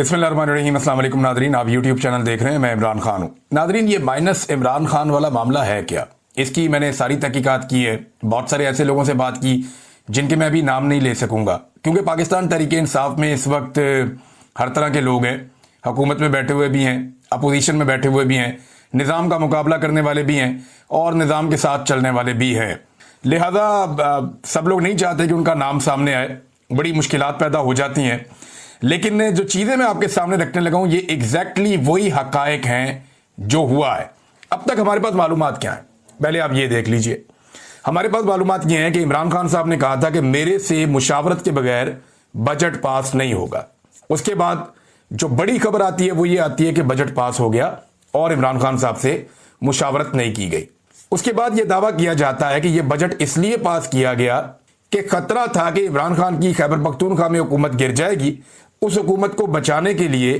बिस्मिल्लाहिर्रहमानिर्रहीम। अस्सलाम वालेकुम नादरीन, आप यूट्यूब चैनल देख रहे हैं। मैं इमरान खान हूँ। नादरीन, ये माइनस इमरान खान वाला मामला है क्या? इसकी मैंने सारी तहकीकात की है, बहुत सारे ऐसे लोगों से बात की जिनके मैं अभी नाम नहीं ले सकूंगा, क्योंकि पाकिस्तान तहरीक इंसाफ में इस वक्त हर तरह के लोग हैं। हुकूमत में बैठे हुए भी हैं, अपोजिशन में बैठे हुए भी हैं, निज़ाम का मुकाबला करने वाले भी हैं और निज़ाम के साथ चलने वाले भी हैं। लिहाजा सब लोग नहीं चाहते कि उनका नाम सामने आए, बड़ी मुश्किलात पैदा हो जाती हैं। लेकिन जो चीज़ें मैं आपके सामने रखने लगा हूं, ये एग्जैक्टली वही हकायक हैं जो हुआ है। अब तक हमारे पास मालूमात क्या है, पहले आप ये देख लीजिए। हमारे पास मालूमात ये है कि इमरान खान साहब ने कहा था कि मेरे से मुशावरत के बगैर बजट पास नहीं होगा। उसके बाद जो बड़ी खबर आती है वो ये आती है कि बजट पास हो गया और इमरान खान साहब से मुशावरत नहीं की गई। उसके बाद यह दावा किया जाता है कि यह बजट इसलिए पास किया गया कि खतरा था कि इमरान खान की खैबर पख्तूनख्वा में हुकूमत गिर जाएगी। उस हुकूमत को बचाने के लिए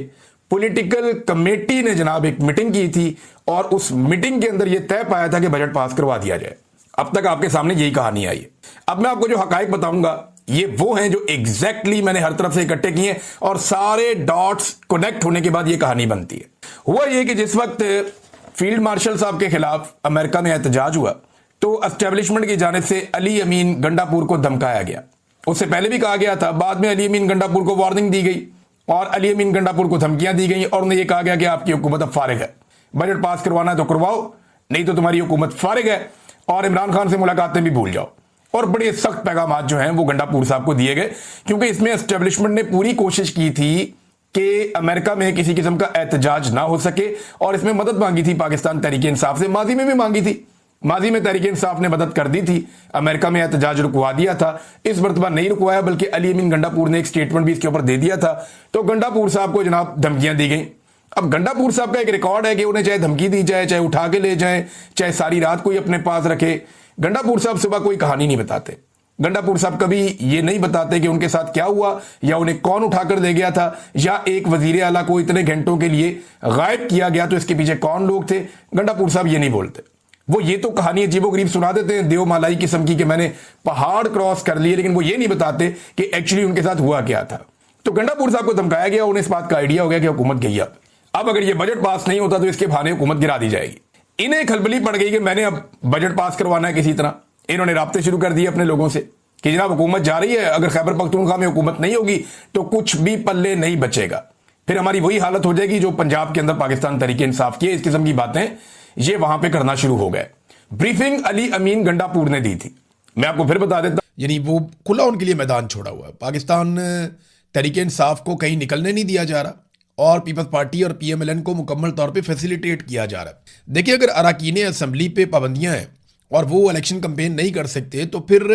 पॉलिटिकल कमेटी ने जनाब एक मीटिंग की थी और उस मीटिंग के अंदर यह तय पाया था कि बजट पास करवा दिया जाए। अब तक आपके सामने यही कहानी आई है। अब मैं आपको जो हकायक बताऊंगा ये वो हैं जो एग्जैक्टली मैंने हर तरफ से इकट्ठे किए और सारे डॉट्स कनेक्ट होने के बाद ये कहानी बनती है। हुआ ये कि जिस वक्त फील्ड मार्शल साहब के खिलाफ अमेरिका में एहतजाज हुआ तो एस्टेब्लिशमेंट की जानिब से अली अमीन गंडापुर को धमकाया गया। उससे पहले भी कहा गया था, बाद में अली अमीन गंडापुर को वार्निंग दी गई और अली अमीन गंडापुर को धमकियां दी गई और उन्हें यह कहा गया कि आपकी हुकूमत अब फारिग है, बजट पास करवाना है तो करवाओ, नहीं तो तुम्हारी हुकूमत फारिग है और इमरान खान से मुलाकातें भी भूल जाओ। और बड़े सख्त पैगाम जो हैं वो गंडापुर साहब को दिए गए, क्योंकि इसमें एस्टेब्लिशमेंट ने पूरी कोशिश की थी कि अमेरिका में किसी किस्म का एहतजाज ना हो सके और इसमें मदद मांगी थी पाकिस्तान तहरीक इंसाफ से। माजी में भी मांगी थी, माजी में तहरीक इंसाफ ने मदद कर दी थी, अमेरिका में एहतजाज रुकवा दिया था। इस मरतबा नहीं रुकवाया, बल्कि अली अमीन गंडापुर ने एक स्टेटमेंट भी इसके ऊपर दे दिया था। तो गंडापुर साहब को जनाब धमकियां दी गई। अब गंडापुर साहब का एक रिकॉर्ड है कि उन्हें चाहे धमकी दी जाए, चाहे उठा के ले जाए, चाहे सारी रात कोई अपने पास रखे, गंडापुर साहब सुबह कोई कहानी नहीं बताते। गंडापुर साहब कभी ये नहीं बताते कि उनके साथ क्या हुआ या उन्हें कौन उठाकर ले गया था या एक वजीर आला को इतने घंटों के लिए गायब किया गया तो इसके पीछे कौन लोग थे। गंडापुर साहब ये नहीं बोलते। वो ये तो कहानी अजीबोगरीब सुना देते हैं, देव मालाई किस्म की, कि मैंने पहाड़ क्रॉस कर लिए, लेकिन वो ये नहीं बताते कि एक्चुअली उनके साथ हुआ क्या था। तो गंडापुर साहब को धमकाया गया, उन्हें इस बात का आइडिया हो गया कि हुकूमत गई अब अगर ये बजट पास नहीं होता तो इसके बहाने हुकूमत गिरा दी जाएगी। इन्हें खलबली पड़ गई कि मैंने अब बजट पास करवाना है किसी तरह। इन्होंने राब्ते शुरू कर दिए अपने लोगों से कि जनाब हुकूमत जा रही है, अगर खैबर पख्तूनख्वा में हुकूमत नहीं होगी तो कुछ भी पल्ले नहीं बचेगा, फिर हमारी वही हालत हो जाएगी जो पंजाब के अंदर पाकिस्तान तहरीक इंसाफ की। इस किस्म की बातें ये वहां पे करना शुरू हो गए। ब्रीफिंग अली अमीन गंडापुर ने दी थी, मैं आपको फिर बता देता। यानी वो खुला उनके लिए मैदान छोड़ा हुआ है। पाकिस्तान तहरीक इंसाफ को कहीं निकलने नहीं दिया जा रहा और पीपल्स पार्टी और पीएमएलएन को मुकम्मल तौर पे फैसिलिटेट किया जा रहा है। देखिए, अगर अरकान असम्बली पे पाबंदियां हैं और वो इलेक्शन कैंपेन नहीं कर सकते तो फिर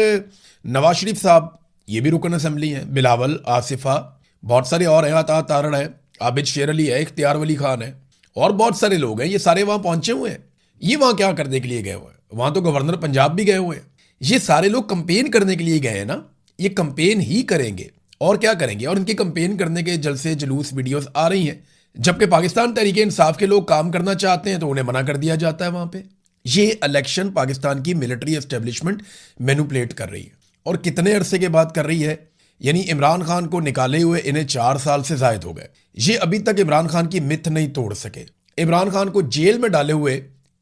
नवाज शरीफ साहब ये भी रुकन असम्बली हैं, बिलावल, आसिफा, बहुत सारे और हैं, अता तारड़ है, आबिद शेर अली है, इख्तियार वली खान है और बहुत सारे लोग हैं। ये सारे वहां पहुंचे हुए हैं। ये वहां क्या करने के लिए गए हुए हैं? वहां तो गवर्नर पंजाब भी गए हुए हैं। ये सारे लोग कंपेन करने के लिए गए हैं ना, ये कंपेन ही करेंगे और क्या करेंगे। और इनके कंपेन करने के जलसे जुलूस वीडियोस आ रही हैं, जबकि पाकिस्तान तहरीक इंसाफ के लोग काम करना चाहते हैं तो उन्हें मना कर दिया जाता है वहां पे। ये इलेक्शन पाकिस्तान की मिलिट्री एस्टेब्लिशमेंट मैनिपुलेट कर रही है और कितने अरसे के बाद कर रही है। यानी इमरान खान को निकाले हुए इन्हें 4 साल से जायद हो गए। ये अभी तक इमरान खान की मिथ नहीं तोड़ सके। इमरान खान को जेल में डाले हुए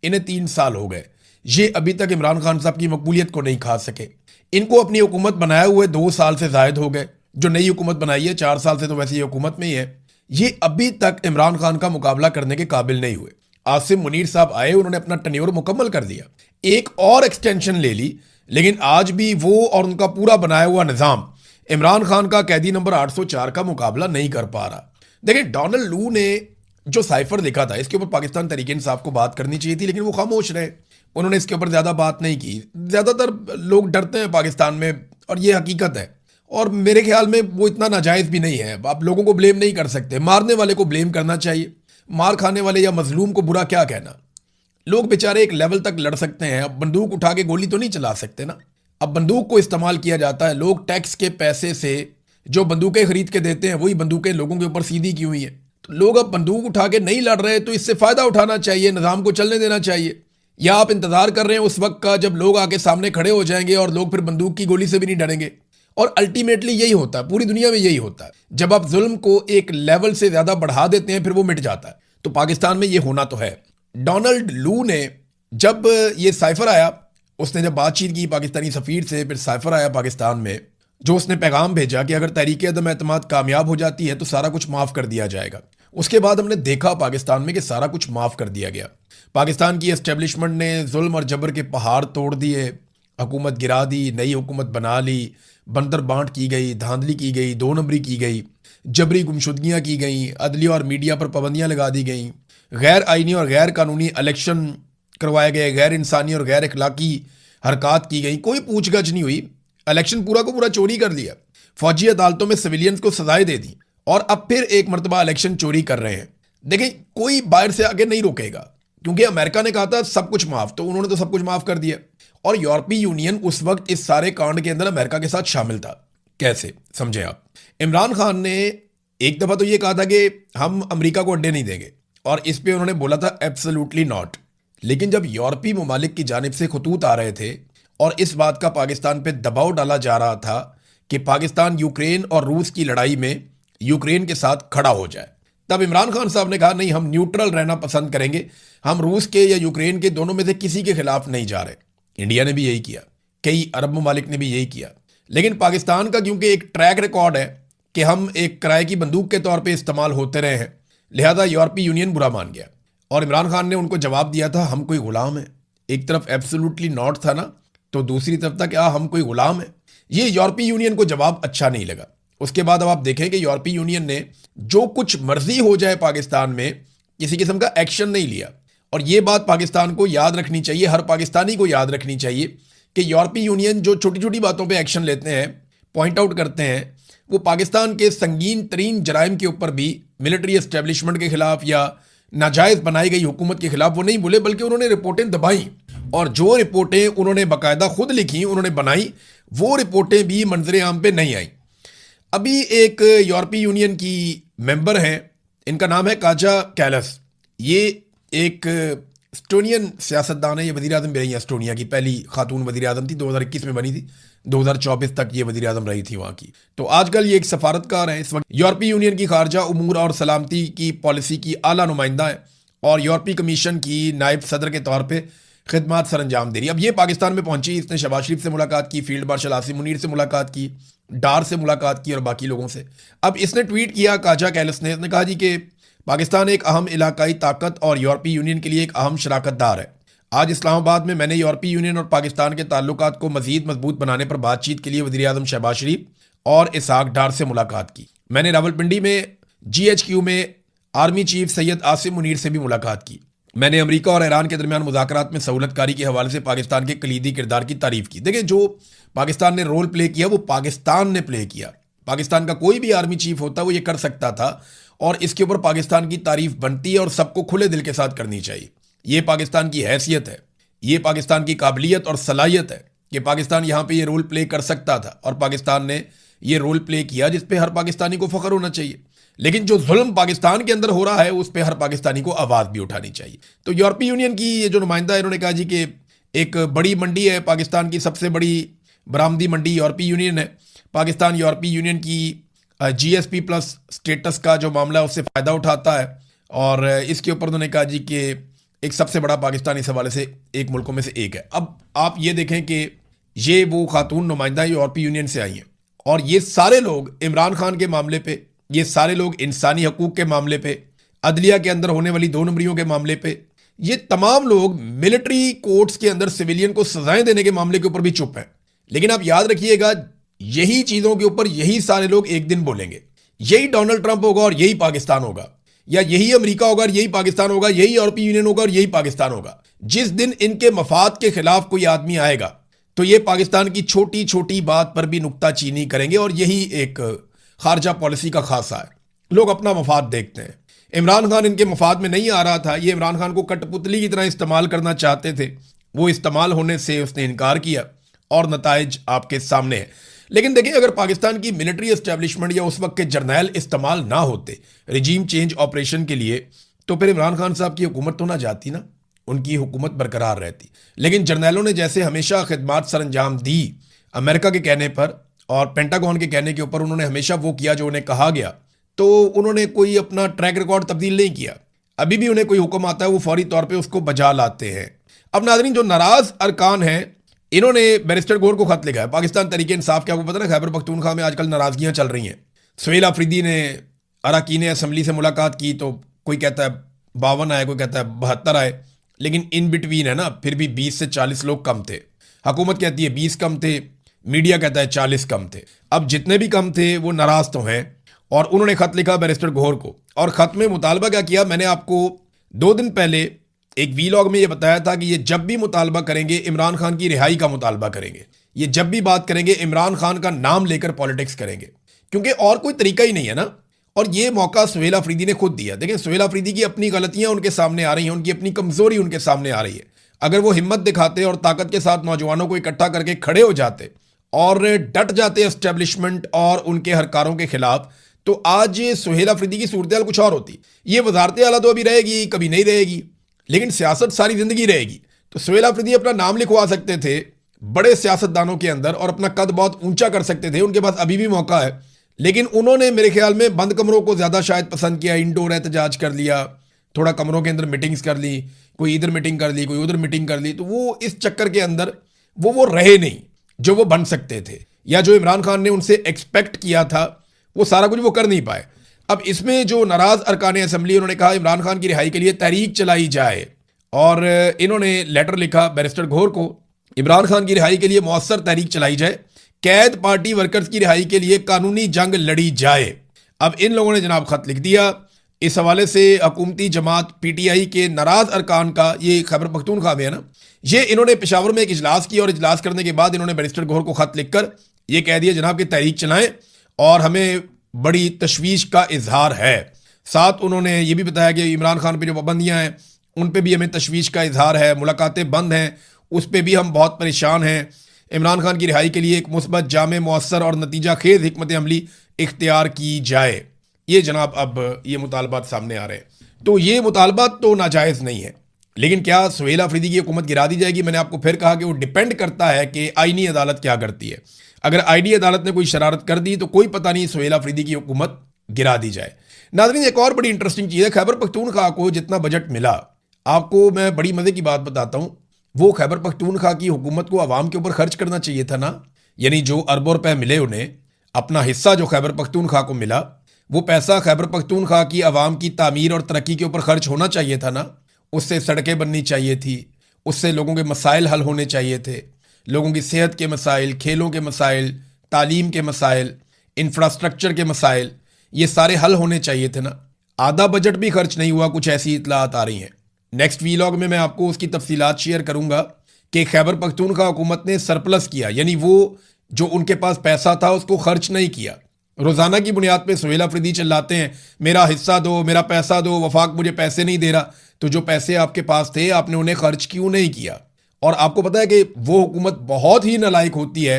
इन्हें 3 साल हो गए। ये अभी तक इमरान खान साहब की मकबूलियत को नहीं खा सके। इनको अपनी हुकूमत बनाए हुए 2 साल से जायद हो गए। जो नई हुकूमत बनाई है 4 साल से तो वैसे ये हुकूमत में ही है। ये अभी तक इमरान खान का मुकाबला करने के काबिल नहीं हुए। आसिम मुनीर साहब आए, उन्होंने अपना टेन्योर मुकम्मल कर दिया, एक और एक्सटेंशन ले ली, लेकिन आज भी वो और उनका पूरा बनाया हुआ निजाम इमरान खान का कैदी नंबर 804 का मुकाबला नहीं कर पा रहा। देखिए, डोनाल्ड लू ने जो साइफर लिखा था इसके ऊपर पाकिस्तान तहरीक इंसाफ को बात करनी चाहिए थी, लेकिन वो खामोश रहे। उन्होंने इसके ऊपर ज्यादा बात नहीं की। ज्यादातर लोग डरते हैं पाकिस्तान में और ये हकीकत है, और मेरे ख्याल में वो इतना नाजायज भी नहीं है। आप लोगों को ब्लेम नहीं कर सकते, मारने वाले को ब्लेम करना चाहिए। मार खाने वाले या मजलूम को बुरा क्या कहना। लोग बेचारे एक लेवल तक लड़ सकते हैं, अब बंदूक उठा के गोली तो नहीं चला सकते ना। अब बंदूक को इस्तेमाल किया जाता है, लोग टैक्स के पैसे से जो बंदूकें खरीद के देते हैं वही बंदूकें लोगों के ऊपर सीधी की हुई हैं। तो लोग अब बंदूक उठा के नहीं लड़ रहे तो इससे फायदा उठाना चाहिए, निजाम को चलने देना चाहिए। या आप इंतजार कर रहे हैं उस वक्त का जब लोग आके सामने खड़े हो जाएंगे और लोग फिर बंदूक की गोली से भी नहीं डरेंगे और अल्टीमेटली यही होता है, पूरी दुनिया में यही होता है। जब आप जुल्म को एक लेवल से ज्यादा बढ़ा देते हैं फिर वो मिट जाता है। तो पाकिस्तान में ये होना तो है। डोनाल्ड लू ने जब ये साइफर आया, उसने जब बातचीत की पाकिस्तानी सफीर से, फिर साइफर आया पाकिस्तान में, जो उसने पैगाम भेजा कि अगर तहरीक अदम एतमाद कामयाब हो जाती है तो सारा कुछ माफ कर दिया जाएगा। उसके बाद हमने देखा पाकिस्तान में कि सारा कुछ माफ कर दिया गया। पाकिस्तान की एस्टेब्लिशमेंट ने जुल्म और जबर के पहाड़ तोड़ दिए, हुकूमत गिरा दी, नई हुकूमत बना ली, बंदर बांट की गई, धांधली की गई, दो नंबरी की गई, जबरी गुमशुदगियाँ की गई, अदलिया और मीडिया पर पाबंदियाँ लगा दी गई, गैर आइनी और गैर कानूनी इलेक्शन करवाए गए, गैर इंसानी और गैर अखलाकी हरकत की गई, कोई पूछगछ नहीं हुई, इलेक्शन पूरा को पूरा चोरी कर लिया, फौजी अदालतों में सिविलियंस को सजाएं दे दी और अब फिर एक मरतबा इलेक्शन चोरी कर रहे हैं। देखें, कोई बाहर से आगे नहीं रोकेगा, क्योंकि अमेरिका ने कहा था सब कुछ माफ, तो उन्होंने तो सब कुछ माफ कर दिया। और यूरोपीय यूनियन उस वक्त इस सारे कांड के अंदर अमेरिका के साथ शामिल था। कैसे समझे आप? इमरान खान ने एक दफा तो ये कहा था कि हम अमेरिका को अड्डे नहीं देंगे, और इस पे उन्होंने बोला था एब्सोल्युटली नॉट। लेकिन जब यूरोपीय ममालिक की जानिब से खतूत आ रहे थे और इस बात का पाकिस्तान पे दबाव डाला जा रहा था कि पाकिस्तान यूक्रेन और रूस की लड़ाई में यूक्रेन के साथ खड़ा हो जाए, तब इमरान खान साहब ने कहा नहीं, हम न्यूट्रल रहना पसंद करेंगे, हम रूस के या यूक्रेन के दोनों में से किसी के खिलाफ नहीं जा रहे। इंडिया ने भी यही किया, कई अरब ममालिक ने भी यही किया। लेकिन पाकिस्तान का क्योंकि एक ट्रैक रिकॉर्ड है कि हम एक किराए की बंदूक के तौर पे इस्तेमाल होते रहे हैं, लिहाजा यूरोपीय यूनियन बुरा मान गया। और इमरान खान ने उनको जवाब दिया था, हम कोई गुलाम है। एक तरफ एब्सोल्युटली नॉट था ना, तो दूसरी तरफ था क्या हम कोई गुलाम है। ये यूरोपीय यूनियन को जवाब अच्छा नहीं लगा। उसके बाद अब आप देखें कि यूरोपीय यूनियन ने जो कुछ मर्जी हो जाए पाकिस्तान में, किसी किस्म का एक्शन नहीं लिया। और ये बात पाकिस्तान को याद रखनी चाहिए, हर पाकिस्तानी को याद रखनी चाहिए कि यूरोपीय यूनियन जो छोटी छोटी बातों पे एक्शन लेते हैं, पॉइंट आउट करते हैं, वो पाकिस्तान के संगीन तरीन जराइम के ऊपर भी, मिलिट्री एस्टेब्लिशमेंट के खिलाफ या नाजायज बनाई गई हुकूमत के खिलाफ वो नहीं बोले, बल्कि उन्होंने रिपोर्टें दबाई। और जो रिपोर्टें उन्होंने बाकायदा खुद लिखी, उन्होंने बनाई, वो रिपोर्टें भी मंजर आम पे नहीं आई। अभी एक यूरोपीय यूनियन की मेंबर हैं, इनका नाम है काजा कैलस। ये एक एस्टोनियन सियासतदान है, ये वज़ीर आज़म भी रही है एस्टोनिया की, पहली खातून वज़ीर आज़म थी, 2021 में बनी थी, 2024 तक ये वज़ीर आज़म रही थी वहाँ की। तो आजकल ये एक सफारतकार हैं, इस वक्त यूरोपीय यूनियन की खारजा उमूर और सलामती की पॉलिसी की आला नुमाइंदा है और यूरोपीय कमीशन की नायब सदर के तौर पर खिदमत सर अंजाम दे रही। अब ये पाकिस्तान में पहुंची, इसने शहबाज शरीफ से मुलाकात की, फील्ड मार्शल आसिम मुनीर से मुलाकात की, डार से मुलाकात की और बाकी लोगों से। अब इसने ट्वीट किया, काजा कैलस ने, इसने कहा जी कि पाकिस्तान एक अहम इलाकाई ताकत और यूरोपीय यूनियन के लिए एक अहम शराकतदार है। आज इस्लामाबाद में मैंने यूरोपीय यूनियन और पाकिस्तान के ताल्लुकात को मजीद मजबूत बनाने पर बातचीत के लिए वज़ीर आज़म शहबाज शरीफ और इसहाक डार से मुलाकात की। मैंने रावलपिंडी में GHQ में आर्मी चीफ सैयद आसिम मुनीर से भी मुलाकात की। मैंने अमेरिका और ईरान के दरमियान मुज़ाकरात में सहूलतकारी के हवाले से पाकिस्तान के कलीदी किरदार की तारीफ की। देखिए, जो पाकिस्तान ने रोल प्ले किया वो पाकिस्तान ने प्ले किया। पाकिस्तान का कोई भी आर्मी चीफ होता वो ये कर सकता था, और इसके ऊपर पाकिस्तान की तारीफ बनती है और सबको खुले दिल के साथ करनी चाहिए। ये पाकिस्तान की हैसियत है, ये पाकिस्तान की काबिलियत और सलाहियत है कि पाकिस्तान यहाँ पे ये रोल प्ले कर सकता था, और पाकिस्तान ने ये रोल प्ले किया जिस पे हर पाकिस्तानी को फख्र होना चाहिए। लेकिन जो जुल्म पाकिस्तान के अंदर हो रहा है उस पर हर पाकिस्तानी को आवाज़ भी उठानी चाहिए। तो यूरोपीय यूनियन की ये जो नुमाइंदा है, इन्होंने कहा जी कि एक बड़ी मंडी है, पाकिस्तान की सबसे बड़ी बरामदी मंडी यूरोपीय यूनियन है। पाकिस्तान यूरोपीय यूनियन की GSP प्लस स्टेटस का जो मामला है उससे फ़ायदा उठाता है, और इसके ऊपर उन्होंने कहा जी कि एक सबसे बड़ा पाकिस्तान इस हवाले से एक मुल्कों में से एक है। अब आप ये देखें कि ये वो खातून नुमाइंदा यूरोपीय यूनियन से आई हैं, और ये सारे लोग इमरान खान के मामले पे, ये सारे लोग इंसानी हकूक़ के मामले पे, अदलिया के अंदर होने वाली दो नंबरियों के मामले पे, ये तमाम लोग मिलिट्री कोर्ट्स के अंदर सिविलियन को सजाएं देने के मामले के ऊपर भी चुप हैं। लेकिन आप याद रखिएगा, यही चीज़ों के ऊपर यही सारे लोग एक दिन बोलेंगे। यही डोनाल्ड ट्रंप होगा और यही पाकिस्तान होगा, या यही अमेरिका होगा और यही पाकिस्तान होगा, यही यूरोपीय यूनियन होगा और यही पाकिस्तान होगा। जिस दिन इनके मफाद के खिलाफ कोई आदमी आएगा तो ये पाकिस्तान की छोटी छोटी बात पर भी नुक्ताचीनी करेंगे, और यही एक खारजा पॉलिसी का खासा है। लोग अपना मफाद देखते हैं। इमरान खान इनके मफाद में नहीं आ रहा था, ये इमरान खान को कठपुतली की तरह इस्तेमाल करना चाहते थे, वो इस्तेमाल होने से उसने इनकार किया और नताइज आपके सामने है। लेकिन देखिए, अगर पाकिस्तान की मिलिट्री एस्टेब्लिशमेंट या उस वक्त के जर्नैल इस्तेमाल ना होते रिजीम चेंज ऑपरेशन के लिए, तो फिर इमरान खान साहब की हुकूमत तो ना जाती ना, उनकी हुकूमत बरकरार रहती। लेकिन जर्नैलों ने जैसे हमेशा खिदमत सर अंजाम दी अमेरिका के कहने पर, और पेंटागन के कहने के ऊपर उन्होंने हमेशा वो किया जो उन्हें कहा गया, तो उन्होंने कोई अपना ट्रैक रिकॉर्ड तब्दील नहीं किया। अभी भी उन्हें कोई हुक्म आता है वो फौरी तौर पे उसको बजा लाते हैं। अब नाज़रीन, जो नाराज अरकान हैं, इन्होंने बैरिस्टर गौहर को खत लिखा है। पाकिस्तान तहरीक इंसाफ के, आपको पता ना खैबर पख्तूनख्वा में आजकल नाराजगियां चल रही हैं। सुहेल अफरीदी ने अरकान असम्बली से मुलाकात की तो कोई कहता है 52 आए, कोई कहता है 72 आए, लेकिन इन बिटवीन है ना, फिर भी 20 से 40 लोग कम थे। हुकूमत कहती है 20 कम थे, मीडिया कहता है 40 कम थे। अब जितने भी कम थे वो नाराज तो हैं, और उन्होंने खत लिखा बैरिस्टर गौहर को। और खत में मुतालबा क्या किया, मैंने आपको 2 दिन पहले एक वीलॉग में ये बताया था कि ये जब भी मुतालबा करेंगे इमरान खान की रिहाई का मुतालबा करेंगे। ये जब भी बात करेंगे इमरान खान का नाम लेकर पॉलिटिक्स करेंगे, क्योंकि और कोई तरीका ही नहीं है ना। और ये मौका सुहेल अफरीदी ने खुद दिया। देखें, सुहेल अफरीदी की अपनी गलतियां उनके सामने आ रही हैं, उनकी अपनी कमजोरी उनके सामने आ रही है। अगर वो हिम्मत दिखाते और ताकत के साथ नौजवानों को इकट्ठा करके खड़े हो जाते और डट जाते एस्टेब्लिशमेंट और उनके हरकारों के खिलाफ, तो आज सुहेल अफरीदी की सूरत कुछ और होती। ये वजारत आला तो अभी रहेगी, कभी नहीं रहेगी, लेकिन सियासत सारी जिंदगी रहेगी। तो सुहेल अफरीदी अपना नाम लिखवा सकते थे बड़े सियासतदानों के अंदर और अपना कद बहुत ऊंचा कर सकते थे। उनके पास अभी भी मौका है, लेकिन उन्होंने मेरे ख्याल में बंद कमरों को ज़्यादा शायद पसंद किया। इंडोर एहतजाज कर लिया, थोड़ा कमरों के अंदर मीटिंग्स कर ली, कोई इधर मीटिंग कर ली, कोई उधर मीटिंग कर ली। तो वो इस चक्कर के अंदर वो रहे नहीं जो वो बन सकते थे, या जो इमरान खान ने उनसे एक्सपेक्ट किया था वो सारा कुछ वो कर नहीं पाए। अब इसमें जो नाराज अरकान असम्बली, उन्होंने कहा इमरान खान की रिहाई के लिए तहरीक चलाई जाए, और इन्होंने लेटर लिखा बैरिस्टर गौहर को, इमरान खान की रिहाई के लिए मौसर तहरीक चलाई जाए, कैद पार्टी वर्कर्स की रिहाई के लिए कानूनी जंग लड़ी जाए। अब इन लोगों ने जनाब खत लिख दिया। इस हवाले से हुकूमती जमात पीटीआई के नाराज अरकान का, ये खैबर पख्तूनख्वा में है ना, ये इन्होंने पेशावर में एक इजलास किया, और इजलास करने के बाद इन्होंने बैरिस्टर गौहर को खत लिखकर ये कह दिया जनाब कि तहरीक चलाएं और हमें बड़ी तशवीश का इजहार है। साथ उन्होंने ये भी बताया कि इमरान खान पर जो पाबंदियाँ हैं उन पर भी हमें तशवीश का इजहार है, मुलाकातें बंद हैं उस पर भी हम बहुत परेशान हैं। इमरान खान की रिहाई के लिए एक मुस्बत, जामे, मौसर और नतीजा खेज हिकमत अमली इख्तियार की जाए। ये जनाब अब ये मुतालबात सामने आ रहे हैं। तो ये मुतालबात तो नाजायज़ नहीं है, लेकिन क्या सुहेल अफरीदी की हुकूमत गिरा दी जाएगी? मैंने आपको फिर कहा कि वो डिपेंड करता है कि आईनी अदालत क्या करती है। अगर आईनी अदालत ने कोई शरारत कर दी तो कोई पता नहीं, सुहेल अफरीदी की हुकूमत गिरा दी जाए। नाज़रीन, एक और बड़ी इंटरेस्टिंग चीज़ है, खैबर पख्तूनख्वा को जितना बजट मिला, आपको मैं बड़ी मज़े की बात बताता हूँ, वो खैबर पख्तूनख्वा की हुकूमत को आवाम के ऊपर खर्च करना चाहिए था ना। यानी जो अरबों रुपए मिले उन्हें, अपना हिस्सा जो खैबर पख्तूनख्वा को मिला, वो पैसा खैबर पख्तूनख्वा की आवाम की तामीर और तरक्की के ऊपर खर्च होना चाहिए था ना। उससे सड़कें बननी चाहिए थी, उससे लोगों के मसाइल हल होने चाहिए थे, लोगों की सेहत के मसाइल, खेलों के मसाइल, तालीम के मसाइल, इंफ्रास्ट्रक्चर के मसाइल, ये सारे हल होने चाहिए थे ना। आधा बजट भी खर्च नहीं हुआ, कुछ ऐसी इतलात आ रही हैं। नेक्स्ट वीलॉग में मैं आपको उसकी तफसीलात शेयर करूंगा कि खैबर पख्तूनख्वा हुकूमत ने सरप्लस किया, यानी वो जो उनके पास पैसा था उसको खर्च नहीं किया। रोज़ाना की बुनियाद पे सुहेल अफरीदी चिल्लाते हैं मेरा हिस्सा दो, मेरा पैसा दो, वफाक मुझे पैसे नहीं दे रहा। तो जो पैसे आपके पास थे आपने उन्हें खर्च क्यों नहीं किया? और आपको पता है कि वो हुकूमत बहुत ही नालायक होती है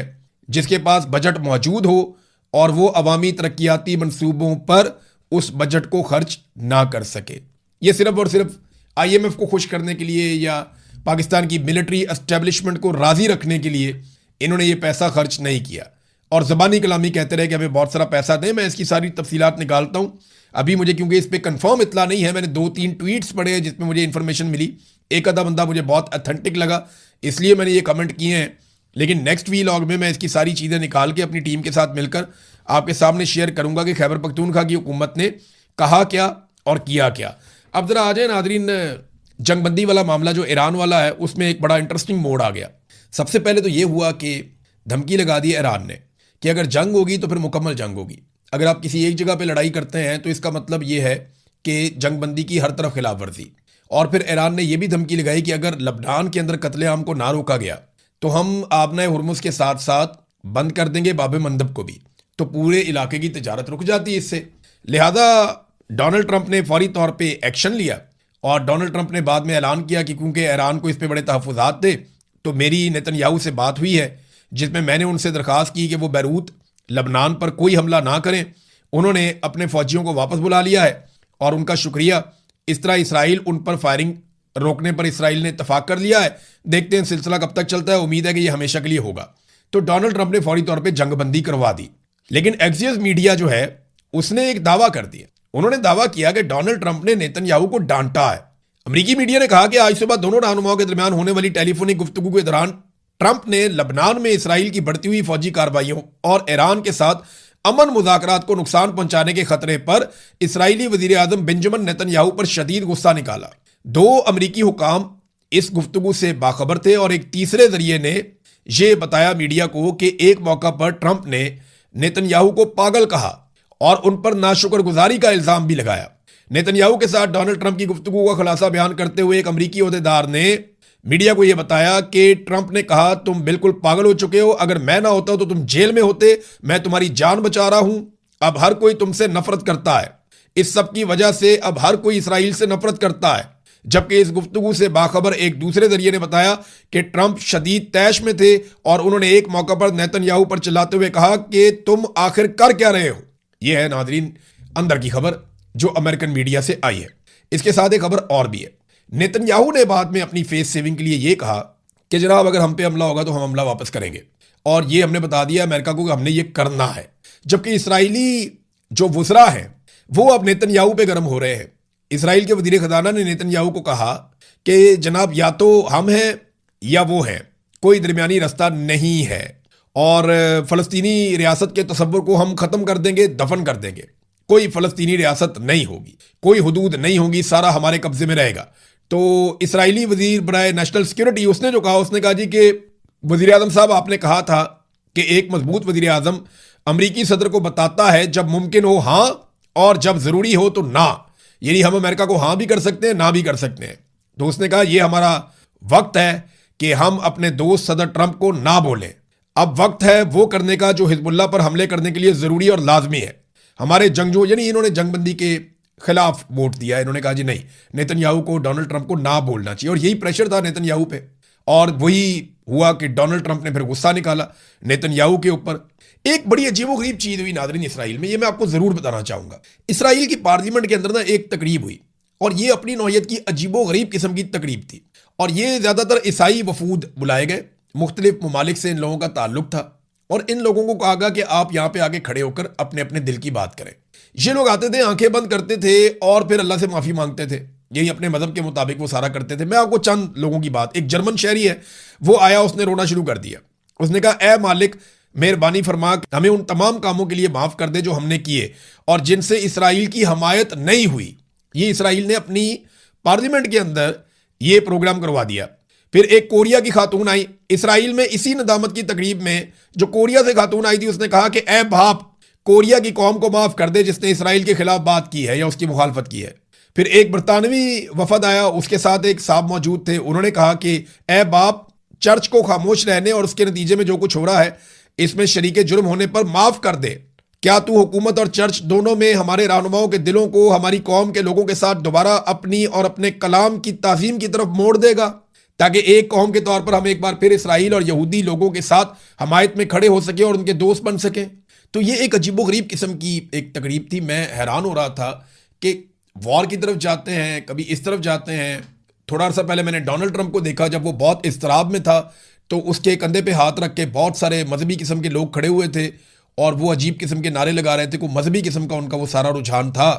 जिसके पास बजट मौजूद हो और वो अवामी तरक्याती मनसूबों पर उस बजट को खर्च ना कर सके। ये सिर्फ और सिर्फ IMF को खुश करने के लिए या पाकिस्तान की मिलिट्री एस्टेब्लिशमेंट को राजी रखने के लिए इन्होंने ये पैसा खर्च नहीं किया, और ज़बानी कलामी कहते रहे कि हमें बहुत सारा पैसा दें। मैं इसकी सारी तफसीलात निकालता हूँ अभी, मुझे क्योंकि इस पर कंफर्म इतला नहीं है। मैंने 2-3 ट्वीट्स पढ़े हैं जिसमें मुझे इन्फॉर्मेशन मिली, एक आधा बंदा मुझे बहुत अथेंटिक लगा, इसलिए मैंने ये कमेंट किए हैं। लेकिन नेक्स्ट वीलॉग में मैं इसकी सारी चीज़ें निकाल के अपनी टीम के साथ मिलकर आपके सामने शेयर करूंगा कि खैबर पख्तूनख्वा की हुकूमत ने कहा क्या और किया क्या। अब जरा आ जाए नादरीन, जंगबंदी वाला मामला जो ईरान वाला है उसमें एक बड़ा इंटरेस्टिंग मोड़ आ गया। सबसे पहले तो ये हुआ कि धमकी लगा दी ईरान ने कि अगर जंग होगी तो फिर मुकम्मल जंग होगी। अगर आप किसी एक जगह पे लड़ाई करते हैं तो इसका मतलब ये है कि जंगबंदी की हर तरफ खिलाफ वर्जी। और फिर ईरान ने यह भी धमकी लगाई कि अगर लबनान के अंदर कत्लेआम को ना रोका गया तो हम आबना हुर्मुज़ के साथ साथ बंद कर देंगे बाब मंदब को भी, तो पूरे इलाके की तिजारत रुक जाती है इससे। लिहाजा डोनाल्ड ट्रंप ने फौरी तौर पे एक्शन लिया, और डोनाल्ड ट्रंप ने बाद में ऐलान किया कि क्योंकि ईरान को इस पे बड़े तहफ़्फ़ुज़ात थे, तो मेरी नेतन्याहू से बात हुई है जिसमें मैंने उनसे दरख्वास्त की कि वो बैरूत लबनान पर कोई हमला ना करें। उन्होंने अपने फ़ौजियों को वापस बुला लिया है और उनका शुक्रिया। इस तरह इसराइल उन पर फायरिंग रोकने पर इसराइल ने इत्तफाक कर लिया है। देखते हैं सिलसिला कब तक चलता है, उम्मीद है कि ये हमेशा के लिए होगा। तो डोनाल्ड ट्रंप ने फौरी तौर पे जंगबंदी करवा दी। लेकिन एक्सियस मीडिया जो है उसने एक दावा कर दिया। उन्होंने दावा किया कि डोनाल्ड ट्रंप ने नेतन्याहू को डांटा है। अमेरिकी मीडिया ने कहा कि आज सुबह दोनों रहनुमाओं के दरमियान होने वाली टेलीफोनिक गुफ्तगू के दौरान ट्रंप ने लबनान में इसराइल की बढ़ती हुई फौजी कार्रवाइयों और ईरान के साथ अमन मुज़ाकरात को नुकसान पहुंचाने के खतरे पर इसराइली वजीर आजम बेंजामिन नेतन्याहू पर शदीद गुस्सा निकाला। दो अमेरिकी हुकाम इस गुफ्तगू से बाखबर थे और एक तीसरे जरिए ने यह बताया मीडिया को कि एक मौका पर ट्रंप ने नेतन्याहू को पागल कहा और उन पर नाशुक्रगुजारी का इल्जाम भी लगाया। नेतन्याहू के साथ डोनाल्ड ट्रंप की गुफ्तगू का खुलासा बयान करते हुए एक अमेरिकी ओहदेदार ने मीडिया को यह बताया कि ट्रंप ने कहा, तुम बिल्कुल पागल हो चुके हो, अगर मैं ना होता तो तुम जेल में होते, मैं तुम्हारी जान बचा रहा हूं। अब हर कोई तुमसे नफरत करता है, इस सब की वजह से अब हर कोई इसराइल से नफरत करता है। जबकि इस गुफ्तगू से बाखबर एक दूसरे जरिए ने बताया कि ट्रंप शदीद तैश में थे और उन्होंने एक मौका पर नेतन्याहू पर चिल्लाते हुए कहा कि तुम आखिर कर क्या रहे हो। यह है नाजरीन अंदर की खबर जो अमेरिकन मीडिया से आई है। इसके साथ एक खबर और भी है। नेतन्याहू ने बाद में अपनी फेस सेविंग के लिए यह कहा कि जनाब अगर हम पे हमला होगा तो हम हमला वापस करेंगे, और ये हमने बता दिया अमेरिका को कि हमने ये करना है। जबकि इसराइली जो वुज़रा हैं वो अब नेतन्याहू पे गर्म हो रहे हैं। इसराइल के वजीर खजाना ने नेतन्याहू को कहा कि जनाब या तो हम हैं या वो हैं, कोई दरमियानी रास्ता नहीं है, और फ़लस्तीनी रियासत के तसव्वुर को हम ख़त्म कर देंगे, दफन कर देंगे। कोई फ़लस्तीनी रियासत नहीं होगी, कोई हुदूद नहीं होगी, सारा हमारे कब्जे में रहेगा। तो इसराइली वजीर बराए नेशनल सिक्योरिटी उसने जो कहा, उसने कहा जी कि वजीर आज़म साहब आपने कहा था कि एक मजबूत वजीर आज़म अमरीकी सदर को बताता है जब मुमकिन हो हाँ और जब ज़रूरी हो तो ना, यानी हम अमेरिका को हाँ भी कर सकते हैं ना भी कर सकते हैं। तो उसने कहा यह हमारा वक्त है कि हम अपने दोस्त सदर ट्रंप को ना बोलें। अब वक्त है वो करने का जो हिजबुल्लाह पर हमले करने के लिए ज़रूरी और लाजमी है। हमारे जंगजू यानी इन्होंने जंगबंदी के खिलाफ वोट दिया। इन्होंने कहा जी नहीं, नेतन्याहू को डोनाल्ड ट्रंप को ना बोलना चाहिए, और यही प्रेशर था नेतन्याहू पे। और वही हुआ कि डोनाल्ड ट्रंप ने फिर गुस्सा निकाला नेतन्याहू के ऊपर। एक बड़ी अजीबोगरीब चीज हुई नादरीन इसराइल में, ये मैं आपको जरूर बताना चाहूंगा। इसराइल की पार्लियामेंट के अंदर ना एक तकरीब हुई, और ये अपनी नौयत की अजीबोगरीब किस्म की तकरीब थी। और ये ज्यादातर ईसाई वफूद बुलाए गए, मुख्तलिफ ममालिक से इन लोगों का ताल्लुक था, और इन लोगों को कहा गया कि आप यहां पे आगे खड़े होकर अपने अपने दिल की बात करें। ये लोग आते थे, आंखें बंद करते थे और फिर अल्लाह से माफी मांगते थे। यही अपने मजहब के मुताबिक वो सारा करते थे। मैं आपको चंद लोगों की बात, एक जर्मन शहरी है, वो आया, उसने रोना शुरू कर दिया। उसने कहा ए मालिक मेहरबानी फरमा हमें उन तमाम कामों के लिए माफ कर दे जो हमने किए और जिनसे इसराइल की हमायत नहीं हुई। ये इसराइल ने अपनी पार्लियामेंट के अंदर ये प्रोग्राम करवा दिया। फिर एक कोरिया की खातून आई इसराइल में, इसी नदामत की तकरीब में जो कोरिया से खातून आई थी, उसने कहा कि ए बाप कोरिया की कौम को माफ कर दे जिसने इसराइल के खिलाफ बात की है या उसकी मुखालफत की है। फिर एक बरतानवी वफद आया, उसके साथ एक साहब मौजूद थे, उन्होंने कहा कि ए बाप चर्च को खामोश रहने और उसके नतीजे में जो कुछ हो रहा है इसमें शरीके जुर्म होने पर माफ कर दे। क्या तू हुकूमत और चर्च दोनों में हमारे रहनुमाओं के दिलों को हमारी कौम के लोगों के साथ दोबारा अपनी और अपने कलाम की ताज़ीम की तरफ मोड़ देगा, ताकि एक कौम के तौर पर हम एक बार फिर इसराइल और यहूदी लोगों के साथ हमायत में खड़े हो सके और उनके दोस्त बन सके। तो ये एक अजीबोगरीब किस्म की एक तकरीब थी। मैं हैरान हो रहा था कि वॉर की तरफ जाते हैं, कभी इस तरफ जाते हैं। थोड़ा अर्सा पहले मैंने डोनाल्ड ट्रंप को देखा, जब वो बहुत इस्तराब में था तो उसके कंधे पे हाथ रख के बहुत सारे मजहबी किस्म के लोग खड़े हुए थे और वो अजीब किस्म के नारे लगा रहे थे। कोई मजहबी किस्म का उनका वो सारा रुझान था।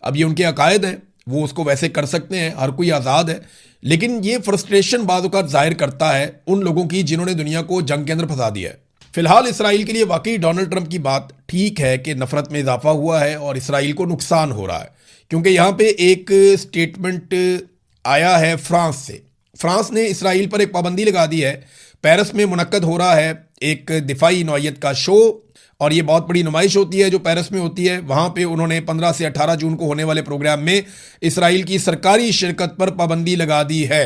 अब ये उनके अकायद हैं, वो उसको वैसे कर सकते हैं, हर कोई आज़ाद है। लेकिन ये फ्रस्ट्रेशन बाद औक़ात जाहिर करता है उन लोगों की जिन्होंने दुनिया को जंग के अंदर फंसा दिया है। फिलहाल इसराइल के लिए वाकई डोनाल्ड ट्रंप की बात ठीक है कि नफरत में इजाफा हुआ है और इसराइल को नुकसान हो रहा है, क्योंकि यहाँ पे एक स्टेटमेंट आया है फ्रांस से। फ्रांस ने इसराइल पर एक पाबंदी लगा दी है। पेरिस में मुनक्कद हो रहा है एक दिफाई नौयत का शो, और ये बहुत बड़ी नुमाइश होती है जो पेरिस में होती है। वहाँ पे उन्होंने 15 से 18 जून को होने वाले प्रोग्राम में इसराइल की सरकारी शिरकत पर पाबंदी लगा दी है।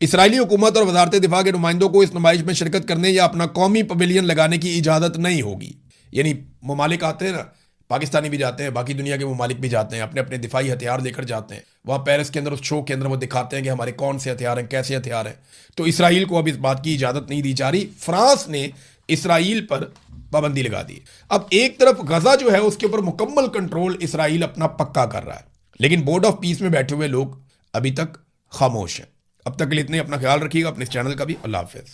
इसराइली हुकूमत और वजारत दिफा के नुमाइंदों को इस नुमाइश में शिरकत करने या अपना कौमी पवेलियन लगाने की इजाज़त नहीं होगी। यानी ममालिक आते हैं ना, पाकिस्तानी भी जाते हैं, बाकी दुनिया के ममालिक भी जाते हैं, अपने अपने दिफाई हथियार लेकर जाते हैं। वहाँ पेरिस के अंदर उस शो के अंदर वो दिखाते हैं कि हमारे कौन से हथियार हैं, कैसे हथियार हैं। तो इसराइल को अब इस बात की इजाज़त नहीं दी जा रही। फ्रांस ने इसराइल पर पाबंदी लगा दी। अब एक तरफ गजा जो है उसके ऊपर मुकम्मल कंट्रोल इसराइल अपना पक्का कर रहा है, लेकिन बोर्ड ऑफ पीस में बैठे हुए लोग अभी तक खामोश हैं। अब तक के लिए इतने, अपना ख्याल रखिएगा, अपने इस चैनल का भी। अल्लाह हाफिज़।